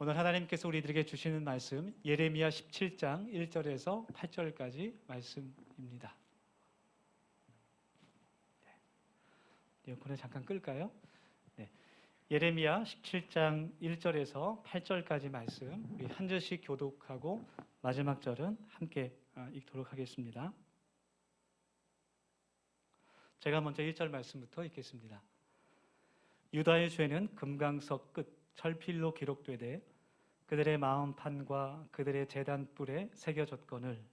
오늘 하나님께서 우리들에게 주시는 말씀 예레미야 17장 1절에서 8절까지 말씀입니다. 에어컨을 잠깐 끌까요? 네. 예레미야 17장 1절에서 8절까지 말씀 우리 한 절씩 교독하고 마지막 절은 함께 읽도록 하겠습니다. 제가 먼저 1절 말씀부터 읽겠습니다. 유다의 죄는 금강석 끝 철필로 기록되되 그들의 마음판과 그들의 제단 뿔에 새겨졌거늘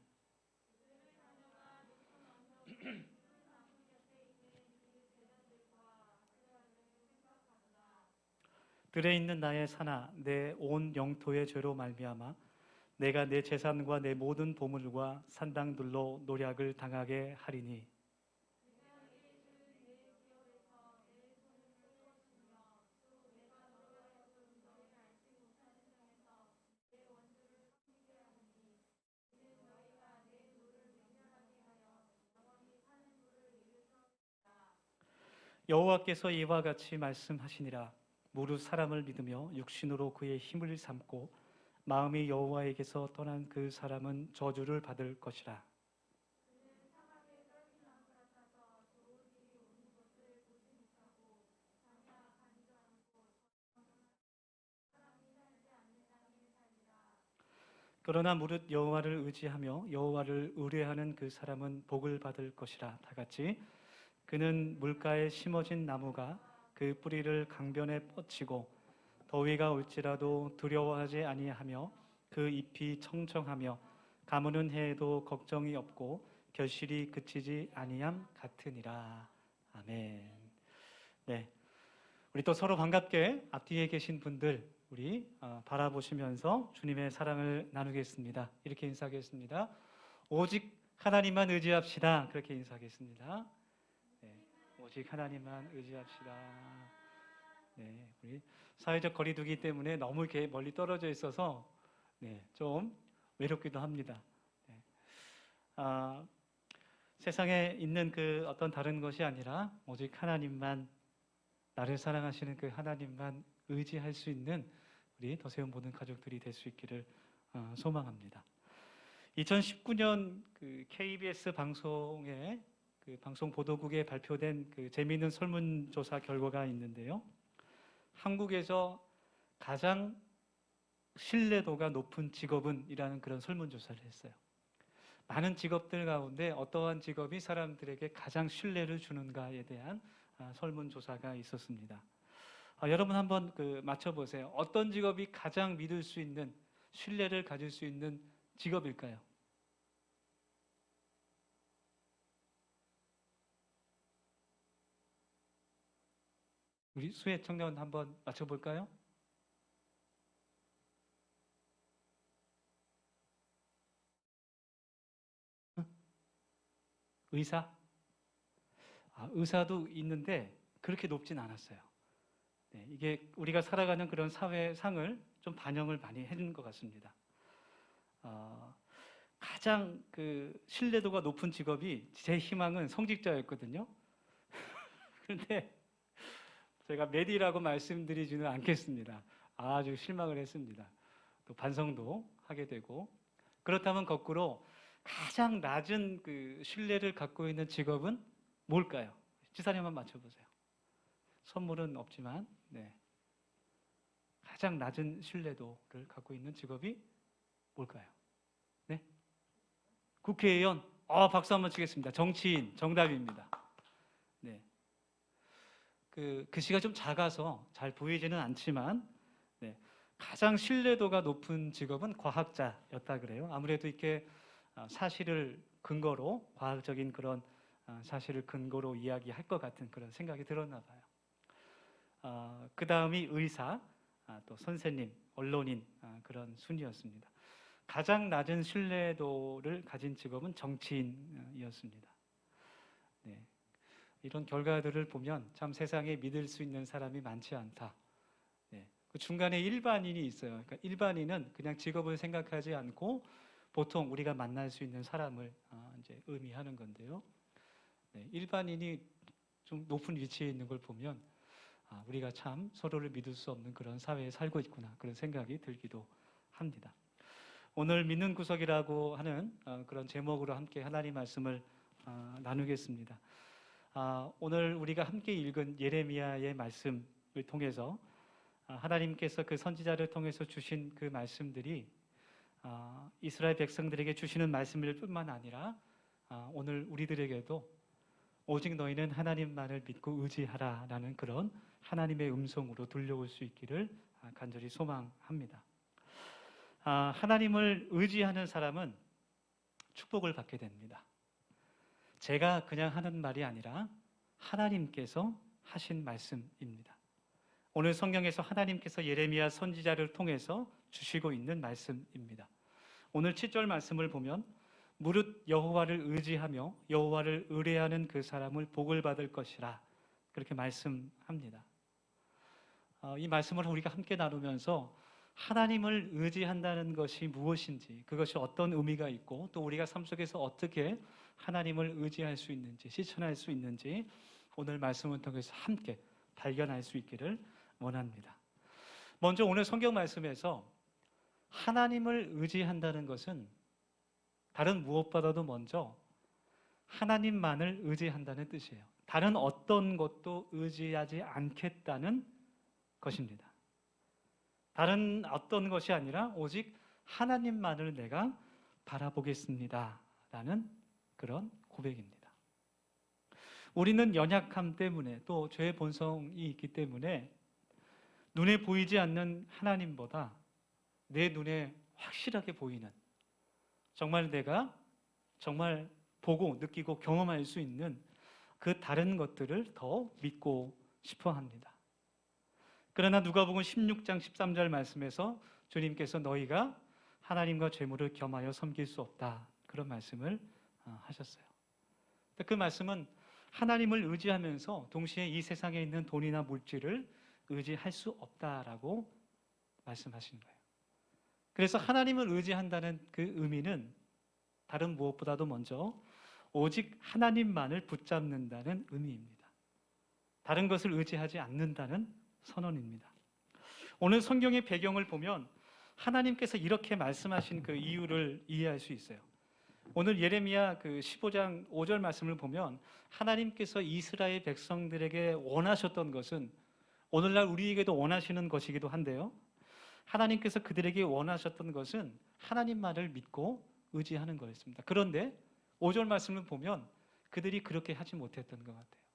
들에 있는 나의 산하 내 온 영토의 죄로 말미암아 내가 내 재산과 내 모든 보물과 산당들로 노략을 당하게 하리니 여호와께서 이와 같이 말씀하시니라. 무릇 사람을 믿으며 육신으로 그의 힘을 삼고 마음이 여호와에게서 떠난 그 사람은 저주를 받을 것이라. 그러나 무릇 여호와를 의지하며 여호와를 의뢰하는 그 사람은 복을 받을 것이라. 다 같이 그는 물가에 심어진 나무가 그 뿌리를 강변에 뻗치고 더위가 올지라도 두려워하지 아니하며 그 잎이 청청하며 가무는 해에도 걱정이 없고 결실이 그치지 아니함 같으니라. 아멘. 네, 우리 또 서로 반갑게 앞뒤에 계신 분들 우리 바라보시면서 주님의 사랑을 나누겠습니다. 이렇게 인사하겠습니다. 오직 하나님만 의지합시다. 그렇게 인사하겠습니다. 네, 오직 하나님만 의지합시다. 네, 우리 사회적 거리두기 때문에 너무 이렇게 멀리 떨어져 있어서 좀 외롭기도 합니다. 세상에 있는 그 어떤 다른 것이 아니라 오직 하나님만, 나를 사랑하시는 그 하나님만 의지할 수 있는 우리 더세운 모든 가족들이 될 수 있기를 소망합니다. 2019년 그 KBS 방송에 그 방송 보도국에 발표된 그 재미있는 설문조사 결과가 있는데요. 한국에서 가장 신뢰도가 높은 직업은? 이라는 그런 설문조사를 했어요. 많은 직업들 가운데 어떠한 직업이 사람들에게 가장 신뢰를 주는가에 대한 설문조사가 있었습니다. 여러분 한번 맞춰보세요. 어떤 직업이 가장 믿을 수 있는, 신뢰를 가질 수 있는 직업일까요? 우리 수혜 청년 한번 맞춰볼까요? 의사? 의사도 있는데 그렇게 높진 않았어요. 네, 이게 우리가 살아가는 그런 사회상을 좀 반영을 많이 해준 것 같습니다. 가장 그 신뢰도가 높은 직업이 제 희망은 성직자였거든요. 그런데 제가 메디라고 말씀드리지는 않겠습니다. 아주 실망을 했습니다. 또 반성도 하게 되고. 그렇다면 거꾸로 가장 낮은 그 신뢰를 갖고 있는 직업은 뭘까요? 지사님 한번 맞춰보세요. 선물은 없지만 가장 낮은 신뢰도를 갖고 있는 직업이 뭘까요? 네? 국회의원. 박수 한번 치겠습니다. 정치인 정답입니다. 네. 그 글씨가 좀 작아서 잘 보이지는 않지만 가장 신뢰도가 높은 직업은 과학자였다 그래요. 아무래도 이렇게 사실을 근거로, 과학적인 그런 사실을 근거로 이야기할 것 같은 그런 생각이 들었나 봐요. 그 다음이 의사, 또 선생님, 언론인, 그런 순이었습니다. 가장 낮은 신뢰도를 가진 직업은 정치인이었습니다. 네. 이런 결과들을 보면 참 세상에 믿을 수 있는 사람이 많지 않다. 그 중간에 일반인이 있어요. 그러니까 일반인은 그냥 직업을 생각하지 않고 보통 우리가 만날 수 있는 사람을 이제 의미하는 건데요. 일반인이 좀 높은 위치에 있는 걸 보면 우리가 참 서로를 믿을 수 없는 그런 사회에 살고 있구나, 그런 생각이 들기도 합니다. 오늘 믿는 구석이라고 하는 그런 제목으로 함께 하나님 말씀을 나누겠습니다. 오늘 우리가 함께 읽은 예레미야의 말씀을 통해서 하나님께서 그 선지자를 통해서 주신 그 말씀들이 이스라엘 백성들에게 주시는 말씀일 뿐만 아니라 오늘 우리들에게도 오직 너희는 하나님만을 믿고 의지하라라는 그런 하나님의 음성으로 들려올 수 있기를 간절히 소망합니다. 하나님을 의지하는 사람은 축복을 받게 됩니다. 제가 그냥 하는 말이 아니라 하나님께서 하신 말씀입니다. 오늘 성경에서 하나님께서 예레미야 선지자를 통해서 주시고 있는 말씀입니다. 오늘 7절 말씀을 보면 무릇 여호와를 의지하며 여호와를 의뢰하는 그 사람을 복을 받을 것이라, 그렇게 말씀합니다. 이 말씀을 우리가 함께 나누면서 하나님을 의지한다는 것이 무엇인지, 그것이 어떤 의미가 있고 또 우리가 삶 속에서 어떻게 하나님을 의지할 수 있는지, 실천할 수 있는지 오늘 말씀을 통해서 함께 발견할 수 있기를 원합니다. 먼저 오늘 성경 말씀에서 하나님을 의지한다는 것은 다른 무엇보다도 먼저 하나님만을 의지한다는 뜻이에요. 다른 어떤 것도 의지하지 않겠다는 것입니다. 다른 어떤 것이 아니라 오직 하나님만을 내가 바라보겠습니다 라는 그런 고백입니다. 우리는 연약함 때문에 또 죄의 본성이 있기 때문에 눈에 보이지 않는 하나님보다 내 눈에 확실하게 보이는, 정말 내가 정말 보고 느끼고 경험할 수 있는 그 다른 것들을 더 믿고 싶어 합니다. 그러나 누가복음 16장 13절 말씀에서 주님께서 너희가 하나님과 재물을 겸하여 섬길 수 없다, 그런 말씀을 하셨어요. 그 말씀은 하나님을 의지하면서 동시에 이 세상에 있는 돈이나 물질을 의지할 수 없다라고 말씀하시는 거예요. 그래서 하나님을 의지한다는 그 의미는 다른 무엇보다도 먼저 오직 하나님만을 붙잡는다는 의미입니다. 다른 것을 의지하지 않는다는 선언입니다. 오늘 성경의 배경을 보면 하나님께서 이렇게 말씀하신 그 이유를 이해할 수 있어요. 오늘 예레미야 그 15장 5절 말씀을 보면 하나님께서 이스라엘 백성들에게 원하셨던 것은 오늘날 우리에게도 원하시는 것이기도 한데요, 하나님께서 그들에게 원하셨던 것은 하나님만을 믿고 의지하는 거였습니다. 그런데 5절 말씀을 보면 그들이 그렇게 하지 못했던 것 같아요.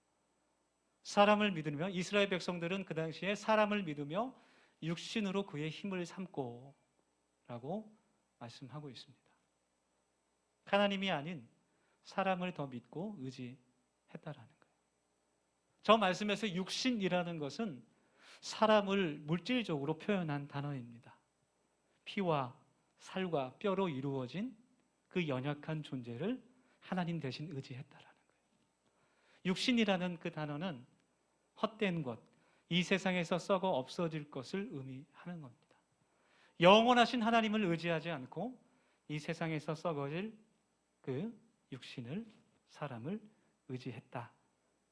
사람을 믿으며, 이스라엘 백성들은 그 당시에 사람을 믿으며 육신으로 그의 힘을 삼고 라고 말씀하고 있습니다. 하나님이 아닌 사람을 더 믿고 의지했다라는 거예요. 저 말씀에서 육신이라는 것은 사람을 물질적으로 표현한 단어입니다. 피와 살과 뼈로 이루어진 그 연약한 존재를 하나님 대신 의지했다라는 거예요. 육신이라는 그 단어는 헛된 것, 이 세상에서 썩어 없어질 것을 의미하는 겁니다. 영원하신 하나님을 의지하지 않고 이 세상에서 썩어질 그 육신을, 사람을 의지했다.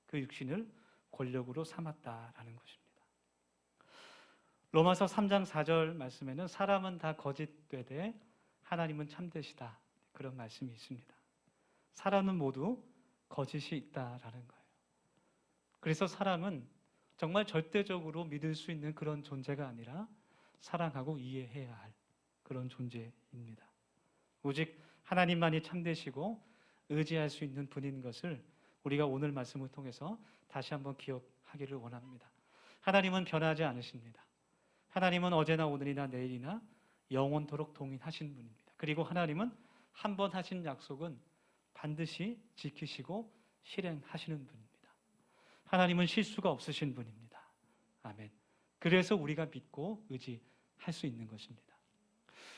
그 육신을 권력으로 삼았다라는 것입니다. 로마서 3장 4절 말씀에는 사람은 다 거짓되되 하나님은 참되시다, 그런 말씀이 있습니다. 사람은 모두 거짓이 있다라는 거예요. 그래서 사람은 정말 절대적으로 믿을 수 있는 그런 존재가 아니라 사랑하고 이해해야 할 그런 존재입니다. 오직 하나님만이 참되시고 의지할 수 있는 분인 것을 우리가 오늘 말씀을 통해서 다시 한번 기억하기를 원합니다. 하나님은 변하지 않으십니다. 하나님은 어제나 오늘이나 내일이나 영원토록 동일하신 분입니다. 그리고 하나님은 한 번 하신 약속은 반드시 지키시고 실행하시는 분입니다. 하나님은 실수가 없으신 분입니다. 아멘. 그래서 우리가 믿고 의지할 수 있는 것입니다.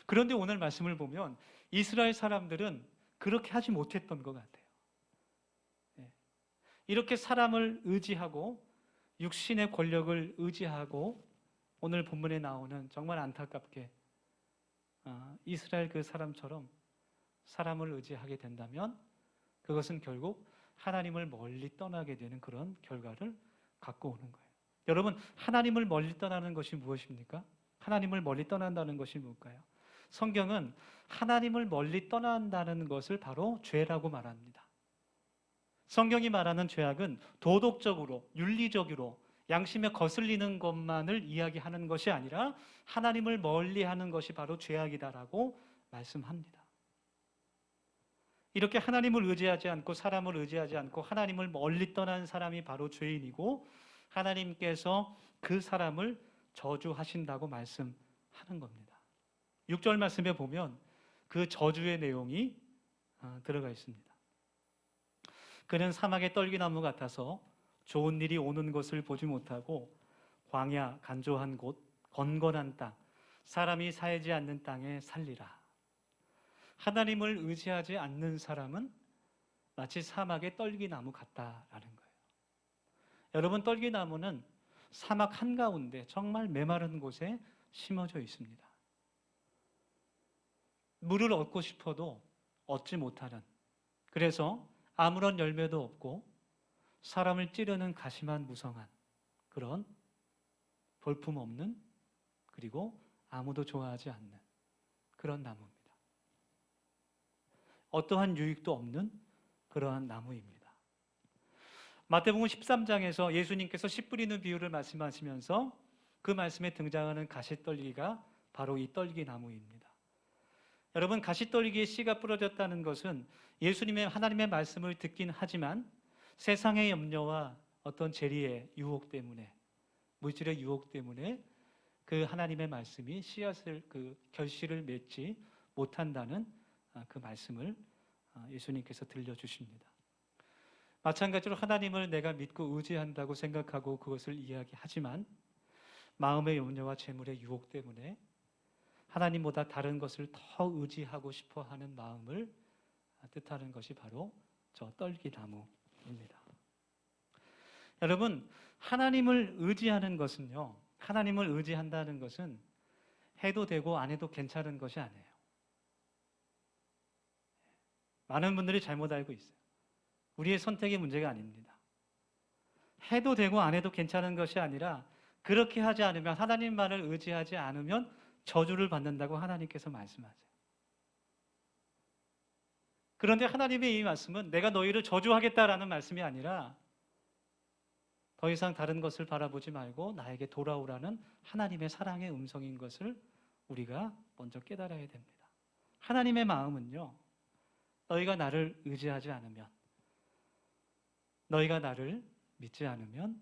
그런데 오늘 말씀을 보면 이스라엘 사람들은 그렇게 하지 못했던 것 같아요. 이렇게 사람을 의지하고 육신의 권력을 의지하고 오늘 본문에 나오는 정말 안타깝게 이스라엘 그 사람처럼 사람을 의지하게 된다면 그것은 결국 하나님을 멀리 떠나게 되는 그런 결과를 갖고 오는 거예요. 여러분, 하나님을 멀리 떠나는 것이 무엇입니까? 하나님을 멀리 떠난다는 것이 뭘까요? 성경은 하나님을 멀리 떠난다는 것을 바로 죄라고 말합니다. 성경이 말하는 죄악은 도덕적으로, 윤리적으로, 양심에 거슬리는 것만을 이야기하는 것이 아니라 하나님을 멀리하는 것이 바로 죄악이다라고 말씀합니다. 이렇게 하나님을 의지하지 않고 사람을 의지하지 않고 하나님을 멀리 떠난 사람이 바로 죄인이고, 하나님께서 그 사람을 저주하신다고 말씀하는 겁니다. 6절 말씀에 보면 그 저주의 내용이 들어가 있습니다. 그는 사막의 떨기나무 같아서 좋은 일이 오는 것을 보지 못하고 광야, 간조한 곳, 건건한 땅, 사람이 살지 않는 땅에 살리라. 하나님을 의지하지 않는 사람은 마치 사막의 떨기나무 같다라는 거예요. 여러분, 떨기나무는 사막 한가운데 정말 메마른 곳에 심어져 있습니다. 물을 얻고 싶어도 얻지 못하는, 그래서 아무런 열매도 없고 사람을 찌르는 가시만 무성한 그런 볼품없는, 그리고 아무도 좋아하지 않는 그런 나무입니다. 어떠한 유익도 없는 그러한 나무입니다. 마태복음 13장에서 예수님께서 씨 뿌리는 비유를 말씀하시면서 그 말씀에 등장하는 가시떨기가 바로 이 떨기나무입니다. 여러분, 가시떨기에 씨가 뿌려졌다는 것은 예수님의 하나님의 말씀을 듣긴 하지만 세상의 염려와 어떤 재리의 유혹 때문에, 물질의 유혹 때문에 그 하나님의 말씀이 씨앗을, 그 결실을 맺지 못한다는 그 말씀을 예수님께서 들려주십니다. 마찬가지로 하나님을 내가 믿고 의지한다고 생각하고 그것을 이야기하지만 마음의 염려와 재물의 유혹 때문에 하나님보다 다른 것을 더 의지하고 싶어 하는 마음을 뜻하는 것이 바로 저 떨기나무입니다. 여러분, 하나님을 의지하는 것은요, 하나님을 의지한다는 것은 해도 되고 안 해도 괜찮은 것이 아니에요. 많은 분들이 잘못 알고 있어요. 우리의 선택의 문제가 아닙니다. 해도 되고 안 해도 괜찮은 것이 아니라 그렇게 하지 않으면, 하나님만을 의지하지 않으면 저주를 받는다고 하나님께서 말씀하세요. 그런데 하나님의 이 말씀은 내가 너희를 저주하겠다라는 말씀이 아니라 더 이상 다른 것을 바라보지 말고 나에게 돌아오라는 하나님의 사랑의 음성인 것을 우리가 먼저 깨달아야 됩니다. 하나님의 마음은요, 너희가 나를 의지하지 않으면, 너희가 나를 믿지 않으면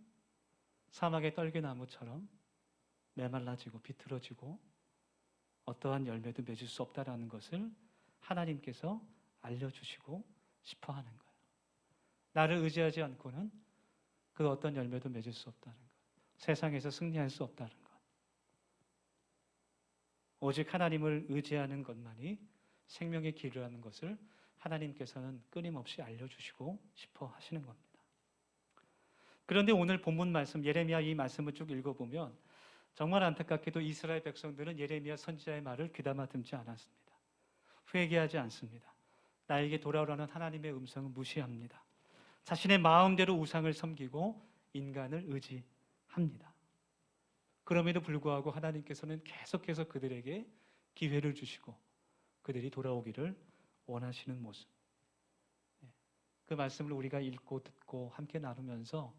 사막의 떨기나무처럼 메말라지고 비틀어지고 어떠한 열매도 맺을 수 없다라는 것을 하나님께서 알려주시고 싶어 하는 거예요. 나를 의지하지 않고는 그 어떤 열매도 맺을 수 없다는 것, 세상에서 승리할 수 없다는 것, 오직 하나님을 의지하는 것만이 생명의 길이라는 것을 하나님께서는 끊임없이 알려주시고 싶어 하시는 겁니다. 그런데 오늘 본문 말씀, 예레미야 이 말씀을 쭉 읽어보면 정말 안타깝게도 이스라엘 백성들은 예레미야 선지자의 말을 귀담아 듣지 않았습니다. 회개하지 않습니다. 나에게 돌아오라는 하나님의 음성을 무시합니다. 자신의 마음대로 우상을 섬기고 인간을 의지합니다. 그럼에도 불구하고 하나님께서는 계속해서 그들에게 기회를 주시고 그들이 돌아오기를 원하시는 모습, 그 말씀을 우리가 읽고 듣고 함께 나누면서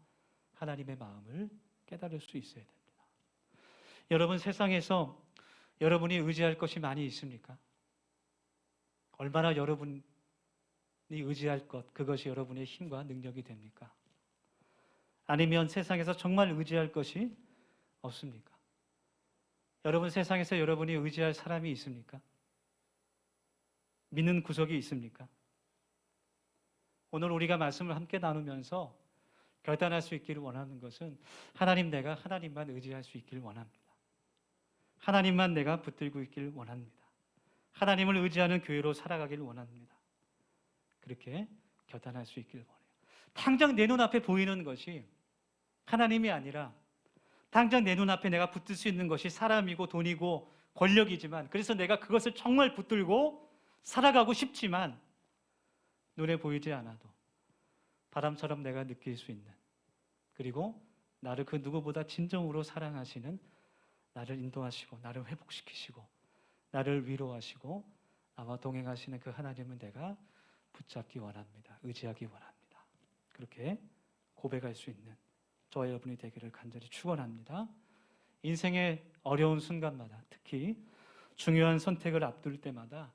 하나님의 마음을 깨달을 수 있어야 됩니다. 여러분, 세상에서 여러분이 의지할 것이 많이 있습니까? 얼마나 여러분이 의지할 것, 그것이 여러분의 힘과 능력이 됩니까? 아니면 세상에서 정말 의지할 것이 없습니까? 여러분, 세상에서 여러분이 의지할 사람이 있습니까? 믿는 구석이 있습니까? 오늘 우리가 말씀을 함께 나누면서 결단할 수 있기를 원하는 것은 하나님, 내가 하나님만 의지할 수 있기를 원합니다. 하나님만 내가 붙들고 있기를 원합니다. 하나님을 의지하는 교회로 살아가기를 원합니다. 그렇게 결단할 수 있기를 원해요. 당장 내 눈앞에 보이는 것이 하나님이 아니라 당장 내 눈앞에 내가 붙들 수 있는 것이 사람이고 돈이고 권력이지만, 그래서 내가 그것을 정말 붙들고 살아가고 싶지만 눈에 보이지 않아도 바람처럼 내가 느낄 수 있는, 그리고 나를 그 누구보다 진정으로 사랑하시는, 나를 인도하시고 나를 회복시키시고 나를 위로하시고 나와 동행하시는 그 하나님은 내가 붙잡기 원합니다. 의지하기 원합니다. 그렇게 고백할 수 있는 저와 여러분이 되기를 간절히 축원합니다. 인생의 어려운 순간마다, 특히 중요한 선택을 앞둘 때마다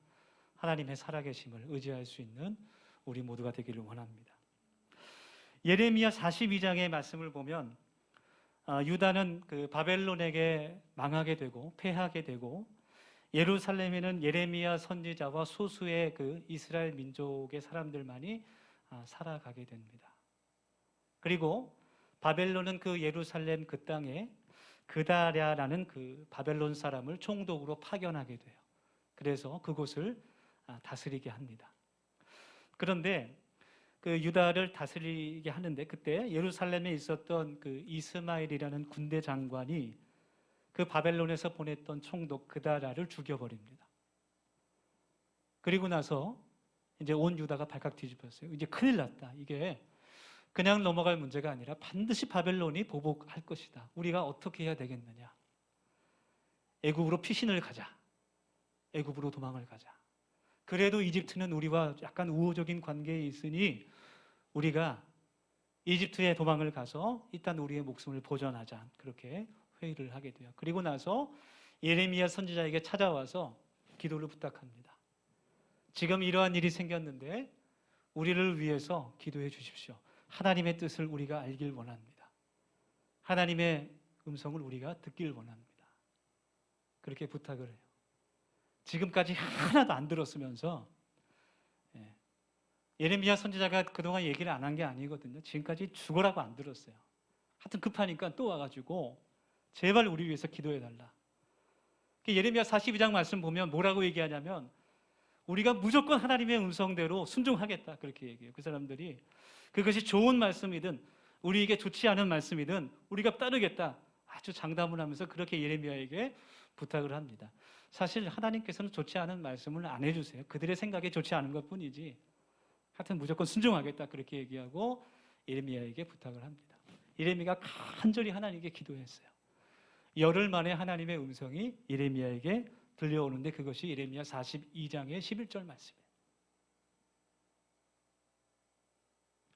하나님의 살아계심을 의지할 수 있는 우리 모두가 되기를 원합니다. 예레미야 42장의 말씀을 보면 유다는 그 바벨론에게 망하게 되고 패하게 되고, 예루살렘에는 예레미야 선지자와 소수의 그 이스라엘 민족의 사람들만이 살아가게 됩니다. 그리고 바벨론은 그 예루살렘 그 땅에 그다랴라는 그 바벨론 사람을 총독으로 파견하게 돼요. 그래서 그곳을 다스리게 합니다. 그런데 그 유다를 다스리게 하는데, 그때 예루살렘에 있었던 그 이스마엘이라는 군대 장관이 그 바벨론에서 보냈던 총독 그다랴를 죽여버립니다. 그리고 나서 이제 온 유다가 발칵 뒤집혔어요. 이제 큰일 났다. 이게 그냥 넘어갈 문제가 아니라 반드시 바벨론이 보복할 것이다. 우리가 어떻게 해야 되겠느냐? 애굽으로 피신을 가자. 애굽으로 도망을 가자. 그래도 이집트는 우리와 약간 우호적인 관계에 있으니 우리가 이집트에 도망을 가서 일단 우리의 목숨을 보전하자. 그렇게 회의를 하게 돼요. 그리고 나서 예레미야 선지자에게 찾아와서 기도를 부탁합니다. 지금 이러한 일이 생겼는데 우리를 위해서 기도해 주십시오. 하나님의 뜻을 우리가 알길 원합니다. 하나님의 음성을 우리가 듣길 원합니다. 그렇게 부탁을 해요. 지금까지 하나도 안 들었으면서, 예레미야 선지자가 그동안 얘기를 안 한 게 아니거든요. 지금까지 죽으라고 안 들었어요. 하여튼 급하니까 또 와가지고 제발 우리 위해서 기도해달라. 예레미야 42장 말씀 보면 뭐라고 얘기하냐면, 우리가 무조건 하나님의 음성대로 순종하겠다, 그렇게 얘기해요. 그 사람들이 그것이 좋은 말씀이든 우리에게 좋지 않은 말씀이든 우리가 따르겠다, 아주 장담을 하면서 그렇게 예레미야에게 부탁을 합니다. 사실 하나님께서는 좋지 않은 말씀을 안 해주세요. 그들의 생각에 좋지 않은 것 뿐이지, 하여튼 무조건 순종하겠다, 그렇게 얘기하고 예레미야에게 부탁을 합니다. 예레미야가 간절히 하나님께 기도했어요. 열흘 만에 하나님의 음성이 예레미야에게 들려오는데, 그것이 예레미야 42장의 11절 말씀이에요.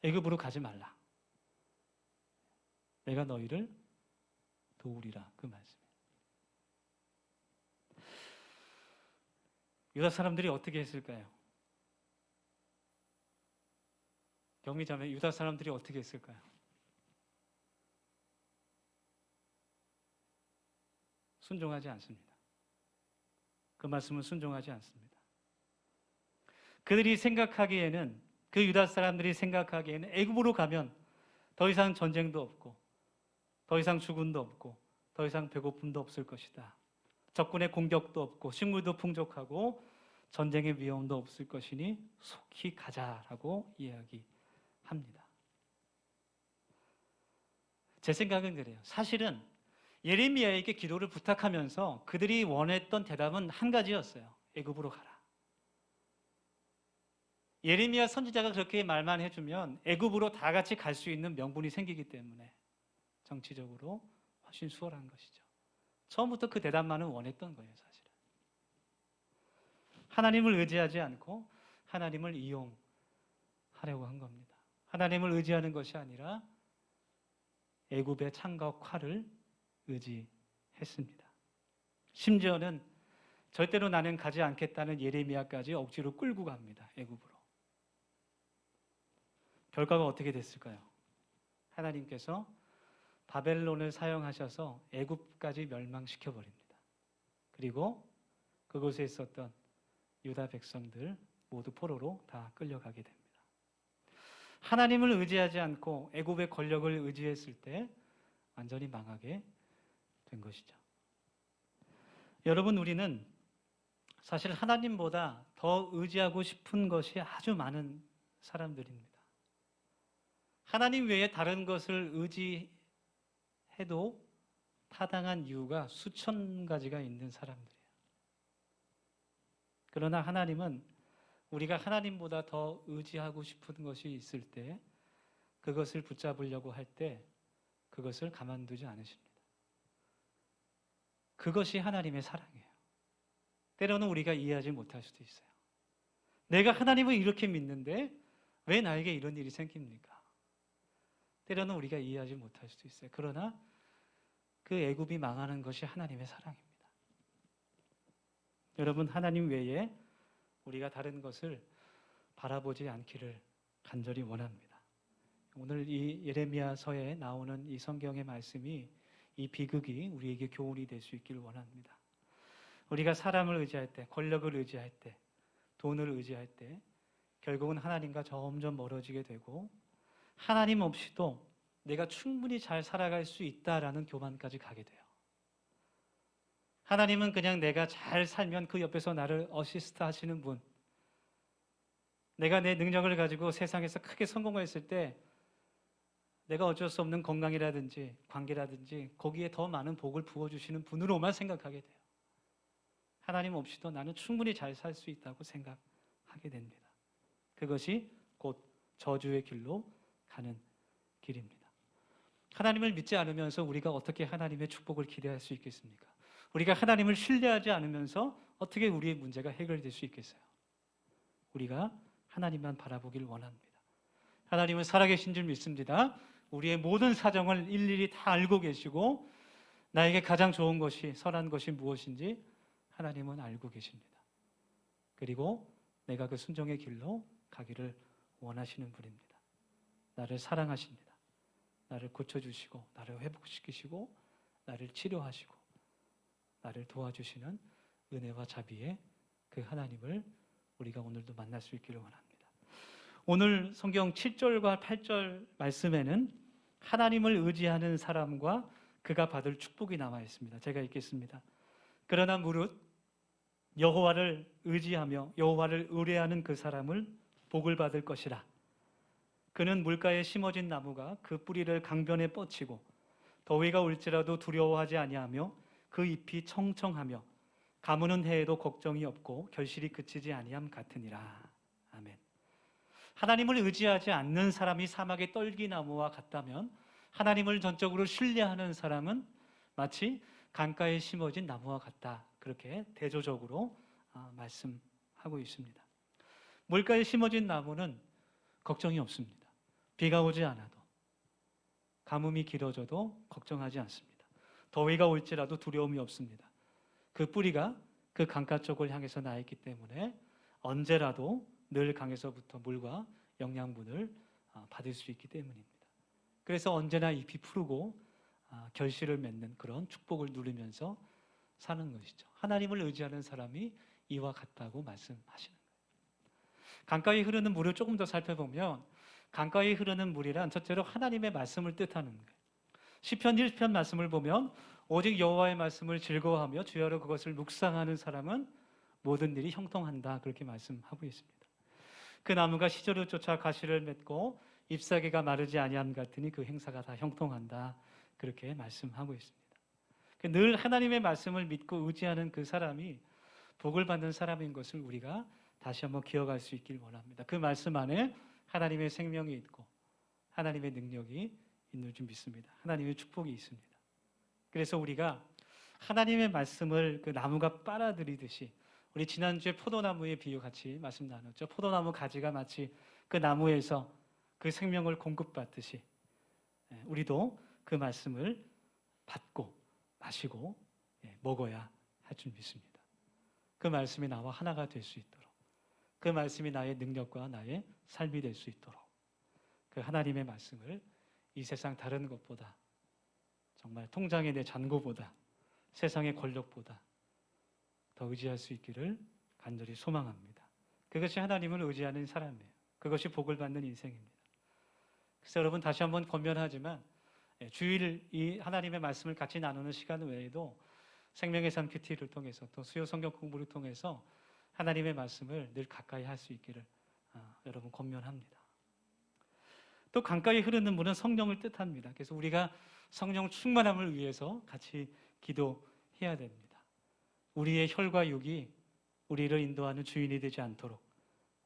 애굽으로 가지 말라. 내가 너희를 도우리라, 그 말씀이에요. 유다 사람들이 어떻게 했을까요? 경미자매, 유다 사람들이 어떻게 했을까요? 순종하지 않습니다. 그 말씀은 순종하지 않습니다. 그들이 생각하기에는, 그 유다 사람들이 생각하기에는 애굽으로 가면 더 이상 전쟁도 없고 더 이상 죽음도 없고 더 이상 배고픔도 없을 것이다. 적군의 공격도 없고 식물도 풍족하고 전쟁의 위험도 없을 것이니 속히 가자라고 이야기합니다. 제 생각은 그래요. 사실은 예레미야에게 기도를 부탁하면서 그들이 원했던 대답은 한 가지였어요. 애굽으로 가라. 예레미야 선지자가 그렇게 말만 해주면 애굽으로 다 같이 갈 수 있는 명분이 생기기 때문에 정치적으로 훨씬 수월한 것이죠. 처음부터 그 대답만은 원했던 거예요, 사실은. 하나님을 의지하지 않고 하나님을 이용하려고 한 겁니다. 하나님을 의지하는 것이 아니라 애굽의 창과 칼을 의지했습니다. 심지어는 절대로 나는 가지 않겠다는 예레미야까지 억지로 끌고 갑니다, 애굽으로. 결과가 어떻게 됐을까요? 하나님께서 바벨론을 사용하셔서 애굽까지 멸망시켜 버립니다. 그리고 그곳에 있었던 유다 백성들 모두 포로로 다 끌려가게 됩니다. 하나님을 의지하지 않고 애굽의 권력을 의지했을 때 완전히 망하게 된 것이죠. 여러분, 우리는 사실 하나님보다 더 의지하고 싶은 것이 아주 많은 사람들입니다. 하나님 외에 다른 것을 의지해도 타당한 이유가 수천 가지가 있는 사람들이에요. 그러나 하나님은 우리가 하나님보다 더 의지하고 싶은 것이 있을 때, 그것을 붙잡으려고 할 때 그것을 가만두지 않으십니다. 그것이 하나님의 사랑이에요. 때로는 우리가 이해하지 못할 수도 있어요. 내가 하나님을 이렇게 믿는데 왜 나에게 이런 일이 생깁니까? 때로는 우리가 이해하지 못할 수도 있어요. 그러나 그 애굽이 망하는 것이 하나님의 사랑입니다. 여러분, 하나님 외에 우리가 다른 것을 바라보지 않기를 간절히 원합니다. 오늘 이 예레미야서에 나오는 이 성경의 말씀이, 이 비극이 우리에게 교훈이 될 수 있기를 원합니다. 우리가 사람을 의지할 때, 권력을 의지할 때, 돈을 의지할 때 결국은 하나님과 점점 멀어지게 되고, 하나님 없이도 내가 충분히 잘 살아갈 수 있다라는 교만까지 가게 돼요. 하나님은 그냥 내가 잘 살면 그 옆에서 나를 어시스트 하시는 분, 내가 내 능력을 가지고 세상에서 크게 성공했을 때 내가 어쩔 수 없는 건강이라든지 관계라든지 거기에 더 많은 복을 부어주시는 분으로만 생각하게 돼요. 하나님 없이도 나는 충분히 잘 살 수 있다고 생각하게 됩니다. 그것이 곧 저주의 길로 가는 길입니다. 하나님을 믿지 않으면서 우리가 어떻게 하나님의 축복을 기대할 수 있겠습니까? 우리가 하나님을 신뢰하지 않으면서 어떻게 우리의 문제가 해결될 수 있겠어요? 우리가 하나님만 바라보길 원합니다. 하나님은 살아계신 줄 믿습니다. 우리의 모든 사정을 일일이 다 알고 계시고 나에게 가장 좋은 것이, 선한 것이 무엇인지 하나님은 알고 계십니다. 그리고 내가 그 순종의 길로 가기를 원하시는 분입니다. 나를 사랑하십니다. 나를 고쳐주시고 나를 회복시키시고 나를 치료하시고 나를 도와주시는 은혜와 자비의 그 하나님을 우리가 오늘도 만날 수 있기를 원합니다. 오늘 성경 7절과 8절 말씀에는 하나님을 의지하는 사람과 그가 받을 축복이 나와 있습니다. 제가 읽겠습니다. 그러나 무릇 여호와를 의지하며 여호와를 의뢰하는 그 사람을 복을 받을 것이라. 그는 물가에 심어진 나무가 그 뿌리를 강변에 뻗치고 더위가 올지라도 두려워하지 아니하며 그 잎이 청청하며 가무는 해에도 걱정이 없고 결실이 그치지 아니함 같으니라. 아멘. 하나님을 의지하지 않는 사람이 사막의 떨기나무와 같다면 하나님을 전적으로 신뢰하는 사람은 마치 강가에 심어진 나무와 같다. 그렇게 대조적으로 말씀하고 있습니다. 물가에 심어진 나무는 걱정이 없습니다. 비가 오지 않아도, 가뭄이 길어져도 걱정하지 않습니다. 더위가 올지라도 두려움이 없습니다. 그 뿌리가 그 강가 쪽을 향해서 나 있기 때문에 언제라도 늘 강에서부터 물과 영양분을 받을 수 있기 때문입니다. 그래서 언제나 잎이 푸르고 결실을 맺는 그런 축복을 누리면서 사는 것이죠. 하나님을 의지하는 사람이 이와 같다고 말씀하시는 거예요. 강가에 흐르는 물을 조금 더 살펴보면 강가에 흐르는 물이란 첫째로 하나님의 말씀을 뜻하는 거예요. 시편 1편 말씀을 보면 오직 여호와의 말씀을 즐거워하며 주야로 그것을 묵상하는 사람은 모든 일이 형통한다. 그렇게 말씀하고 있습니다. 그 나무가 시절을 쫓아 가시를 맺고 잎사귀가 마르지 아니함 같으니 그 행사가 다 형통한다. 그렇게 말씀하고 있습니다. 늘 하나님의 말씀을 믿고 의지하는 그 사람이 복을 받는 사람인 것을 우리가 다시 한번 기억할 수 있길 원합니다. 그 말씀 안에 하나님의 생명이 있고 하나님의 능력이 있는 줄 믿습니다. 하나님의 축복이 있습니다. 그래서 우리가 하나님의 말씀을 그 나무가 빨아들이듯이, 우리 지난주에 포도나무의 비유 같이 말씀 나눴죠. 포도나무 가지가 마치 그 나무에서 그 생명을 공급받듯이 우리도 그 말씀을 받고 마시고 먹어야 할 줄 믿습니다. 그 말씀이 나와 하나가 될 수 있도록, 그 말씀이 나의 능력과 나의 삶이 될 수 있도록 그 하나님의 말씀을 이 세상 다른 것보다, 정말 통장의 내 잔고보다, 세상의 권력보다 더 의지할 수 있기를 간절히 소망합니다. 그것이 하나님을 의지하는 사람이에요. 그것이 복을 받는 인생입니다. 그래서 여러분, 다시 한번 권면하지만 주일 이 하나님의 말씀을 같이 나누는 시간 외에도 생명의 삶 큐티를 통해서 또 수요 성경 공부를 통해서 하나님의 말씀을 늘 가까이 할 수 있기를 여러분 권면합니다. 또 강가에 흐르는 물은 성령을 뜻합니다. 그래서 우리가 성령 충만함을 위해서 같이 기도해야 됩니다. 우리의 혈과 육이 우리를 인도하는 주인이 되지 않도록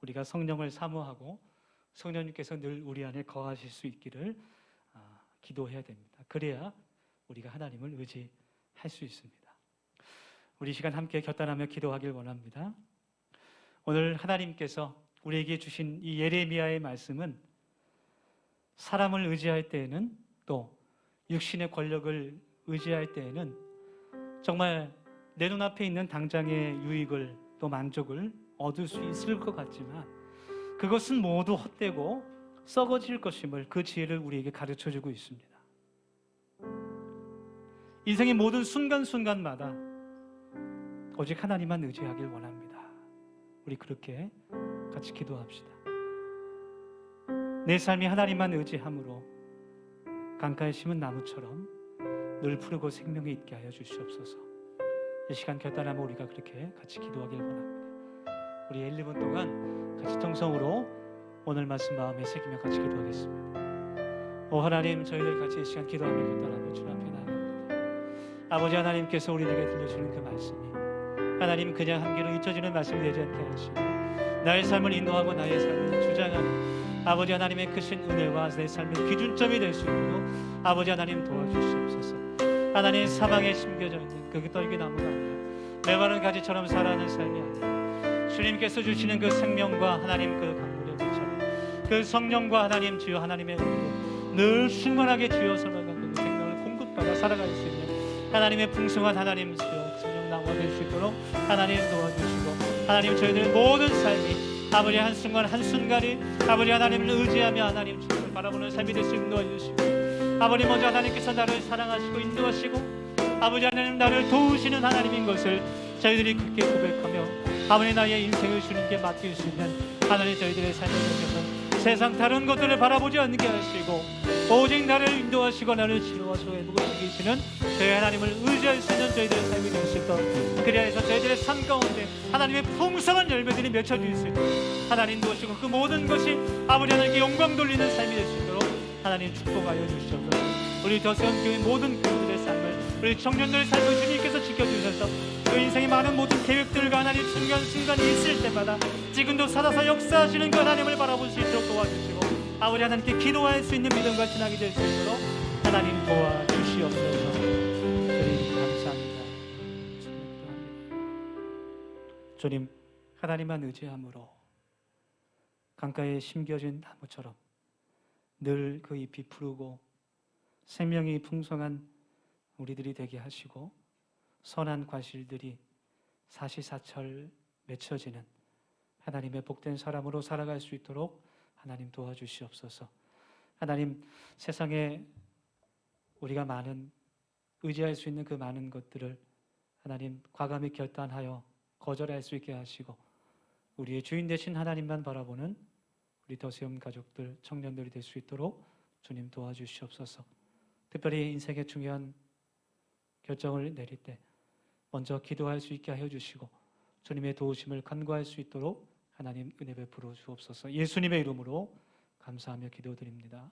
우리가 성령을 사모하고 성령님께서 늘 우리 안에 거하실 수 있기를 기도해야 됩니다. 그래야 우리가 하나님을 의지할 수 있습니다. 우리 시간 함께 결단하며 기도하길 원합니다. 오늘 하나님께서 우리에게 주신 이 예레미야의 말씀은 사람을 의지할 때에는, 또 육신의 권력을 의지할 때에는 정말 내 눈앞에 있는 당장의 유익을, 또 만족을 얻을 수 있을 것 같지만 그것은 모두 헛되고 썩어질 것임을, 그 지혜를 우리에게 가르쳐주고 있습니다. 인생의 모든 순간순간마다 오직 하나님만 의지하길 원합니다. 우리 그렇게 같이 기도합시다. 내 삶이 하나님만 의지함으로 강가에 심은 나무처럼 늘 푸르고 생명이 있게 하여 주시옵소서. 이 시간 결단하며 우리가 그렇게 같이 기도하길 원합니다. 우리 1, 2분 동안 같이 통성으로 오늘 말씀 마음에 새기며 같이 기도하겠습니다. 오 하나님, 저희들 같이 이 시간 기도하며 결단하며 주 앞에 나아갑니다. 아버지 하나님께서 우리에게 들려주는 그 말씀이 하나님 그냥 한 개로 잊혀지는 말씀이 되지 않게 하시고 나의 삶을 인도하고 나의 삶을 주장하는 아버지 하나님의 크신 은혜와 내 삶의 기준점이 될 수 있도록 아버지 하나님 도와주시옵소서. 하나님, 사방에 심겨져 있는 그 떨기나무가 아니라 메마른 가지처럼 살아가는 삶이 아니라 주님께서 주시는 그 생명과 하나님 그 강물의 물처럼 그 성령과 하나님 주여 하나님의 은혜로 늘 충만하게 주여 살아가는 그 생명을 공급받아 살아갈 수 있는 하나님의 풍성한 하나님 주여 성령 나와 될 수 있도록 하나님 도와주시고, 하나님 저희들의 모든 삶이 아버지 한순간 한순간이 아버지 하나님을 의지하며 하나님 주님을 바라보는 삶이 될 수 있는 도와주시고, 아버지 먼저 하나님께서 나를 사랑하시고 인도하시고 아버지 하나님 나를 도우시는 하나님인 것을 저희들이 그렇게 고백하며 아버지 나의 인생을 주님께 맡길 수 있는 하나님 저희들의 삶을 통해서 세상 다른 것들을 바라보지 않게 하시고 오직 나를 인도하시고 나를 치료하시고 회복을 시키시는 저희 하나님을 의지할 수 있는 저희들의 삶이 될 수 있도록, 그리하여 저희들의 삶 가운데 하나님의 풍성한 열매들이 맺혀질 수 있도록 하나님 도우시고 그 모든 것이 아버지 하나님께 영광 돌리는 삶이 될 수 있도록 하나님 축복하여 주시옵소서. 우리 더세움교회 모든 교우들의 삶을, 우리 청년들의 삶을 주님께서 지켜주셔서 그 인생의 많은 모든 계획들과 하나님 순간순간이 있을 때마다 지금도 살아서 역사하시는 그 하나님을 바라볼 수 있도록 도와주시고 아버지 하나님께 기도할 수 있는 믿음과 신앙이 될 수 있도록 하나님 도와주시옵소서. 주님 감사합니다. 주님, 하나님만 의지함으로 강가에 심겨진 나무처럼 늘 그 잎이 푸르고 생명이 풍성한 우리들이 되게 하시고 선한 과실들이 사시사철 맺혀지는 하나님의 복된 사람으로 살아갈 수 있도록 하나님 도와주시옵소서. 하나님, 세상에 우리가 많은 의지할 수 있는 그 많은 것들을 하나님 과감히 결단하여 거절할 수 있게 하시고 우리의 주인 되신 하나님만 바라보는 우리 더세움 가족들, 청년들이 될 수 있도록 주님 도와주시옵소서. 특별히 인생의 중요한 결정을 내릴 때 먼저 기도할 수 있게 하여 주시고 주님의 도우심을 간구할 수 있도록 하나님 은혜 베풀어 주옵소서. 예수님의 이름으로 감사하며 기도드립니다.